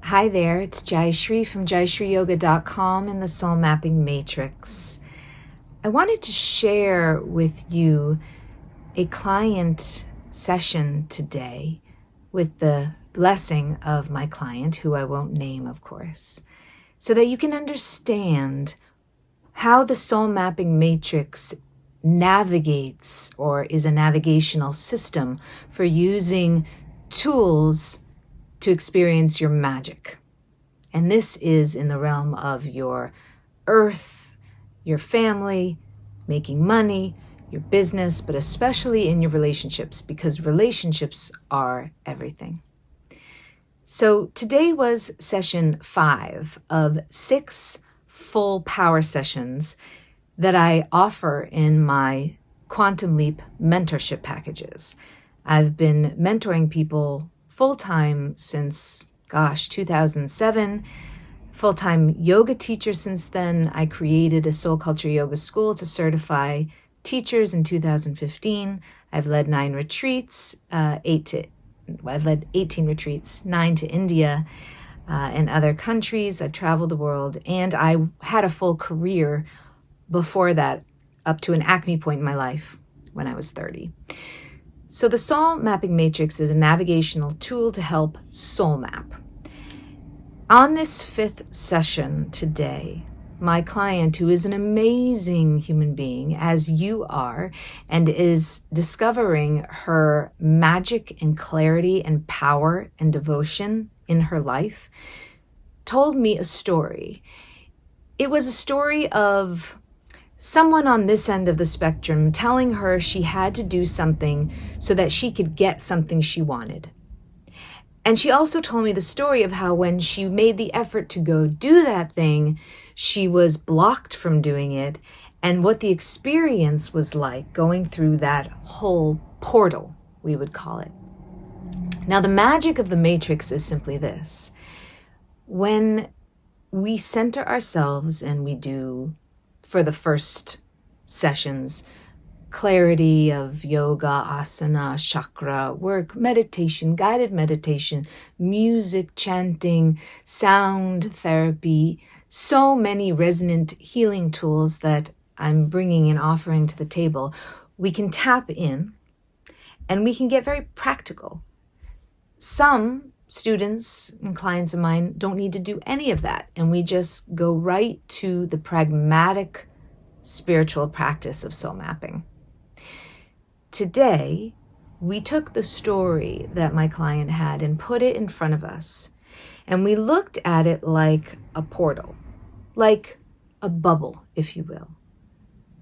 Hi there, it's Jaishree from JaishreeYoga.com and the Soul Mapping Matrix. I wanted to share with you a client session today with the blessing of my client, who I won't name, of course, so that you can understand how the Soul Mapping Matrix navigates or is a navigational system for using tools to experience your magic. And this is in the realm of your earth, your family, making money, your business, but especially in your relationships, because relationships are everything. So today was session 5 of 6 full power sessions that I offer in my Quantum Leap mentorship packages. I've been mentoring people full-time since, 2007, full-time yoga teacher since then. I created a Soul Culture Yoga School to certify teachers in 2015. I've led 9 retreats, I've led 18 retreats, 9 to India and other countries. I've traveled the world, and I had a full career before that, up to an acme point in my life when I was 30. So the Soul Mapping Matrix is a navigational tool to help soul map. On this 5th session today, my client, who is an amazing human being, as you are, and is discovering her magic and clarity and power and devotion in her life, told me a story. It was a story of someone on this end of the spectrum telling her she had to do something so that she could get something she wanted. And she also told me the story of how when she made the effort to go do that thing, she was blocked from doing it, and what the experience was like going through that whole portal, we would call it. Now, the magic of the Matrix is simply this. When we center ourselves and we do, for the first sessions, clarity of yoga, asana, chakra work, meditation, guided meditation, music, chanting, sound therapy, so many resonant healing tools that I'm bringing and offering to the table. We can tap in and we can get very practical. Some students and clients of mine don't need to do any of that, and we just go right to the pragmatic spiritual practice of soul mapping. Today, we took the story that my client had and put it in front of us, and we looked at it like a portal, like a bubble, if you will.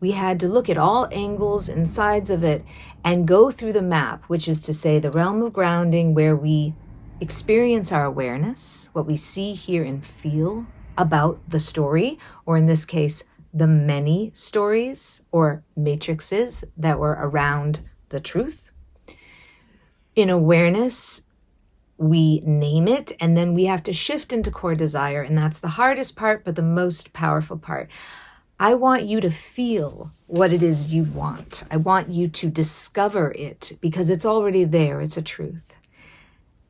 We had to look at all angles and sides of it and go through the map, which is to say the realm of grounding, where we experience our awareness, what we see, hear, and feel about the story, or in this case, the many stories or matrices that were around the truth. In awareness, we name it, and then we have to shift into core desire, and that's the hardest part, but the most powerful part. I want you to feel what it is you want. I want you to discover it, because it's already there. It's a truth.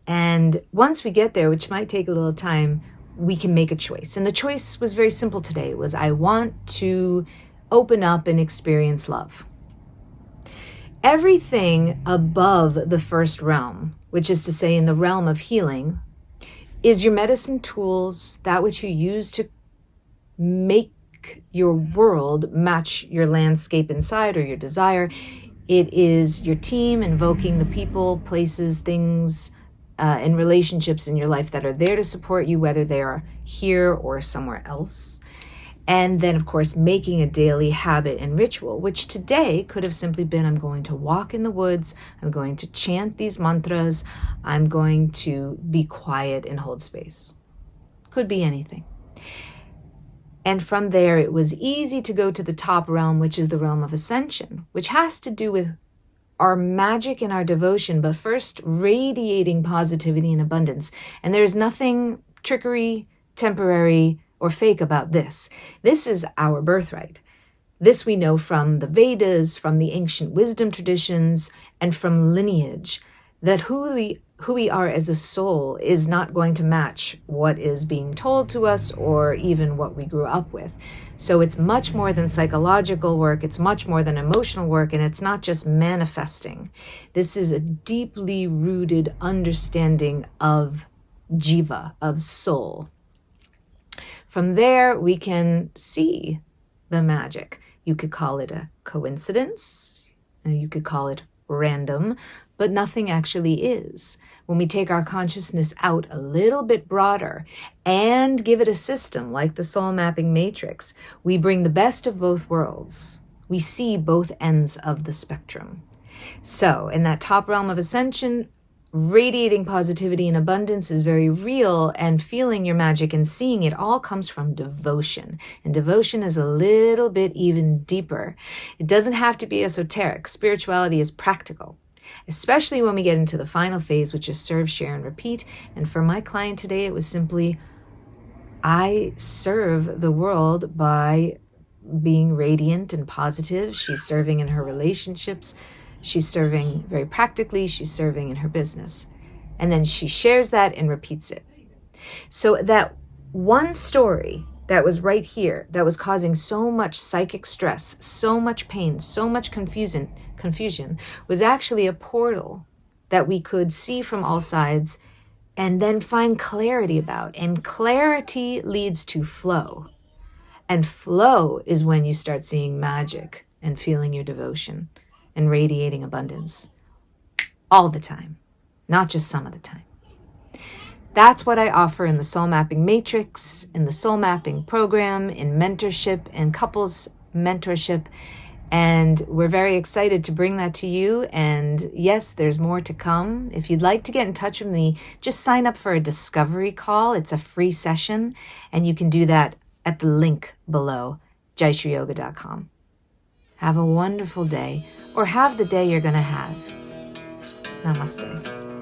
And once we get there, which might take a little time, we can make a choice. And the choice was very simple today. It was, I want to open up and experience love. Everything above the first realm, which is to say in the realm of healing, is your medicine tools, that which you use to make your world match your landscape inside or your desire. It is your team invoking the people, places, things, and relationships in your life that are there to support you, whether they are here or somewhere else. And then, of course, making a daily habit and ritual, which today could have simply been, I'm going to walk in the woods, I'm going to chant these mantras, I'm going to be quiet and hold space. Could be anything. And from there, it was easy to go to the top realm, which is the realm of ascension, which has to do with our magic and our devotion, but first radiating positivity and abundance. And there's nothing trickery, temporary, or fake about this. This is our birthright. This we know from the Vedas, from the ancient wisdom traditions, and from Lineage, that who we who we are as a soul is not going to match what is being told to us or even what we grew up with. So it's much more than psychological work. It's much more than emotional work. And it's not just manifesting. This is a deeply rooted understanding of jiva, of soul. From there, we can see the magic. You could call it a coincidence. You could call it random, but nothing actually is. When we take our consciousness out a little bit broader and give it a system like the soul mapping matrix, we bring the best of both worlds. We see both ends of the spectrum. So in that top realm of ascension, radiating positivity and abundance is very real, and feeling your magic and seeing it all comes from devotion. And devotion is a little bit even deeper. It doesn't have to be esoteric. Spirituality is practical, especially when we get into the final phase, which is serve, share, and repeat. And for my client today, it was simply, I serve the world by being radiant and positive. She's serving in her relationships. She's serving very practically. She's serving in her business. And then she shares that and repeats it. So that one story that was right here, that was causing so much psychic stress, so much pain, so much confusion, was actually a portal that we could see from all sides and then find clarity about. And clarity leads to flow. And flow is when you start seeing magic and feeling your devotion and radiating abundance all the time, not just some of the time. That's what I offer in the Soul Mapping Matrix, in the Soul Mapping Program, in mentorship and couples mentorship. And we're very excited to bring that to you. And yes, there's more to come. If you'd like to get in touch with me, just sign up for a discovery call. It's a free session, and you can do that at the link below, jaishreeyoga.com. Have a wonderful day, or have the day you're going to have. Namaste.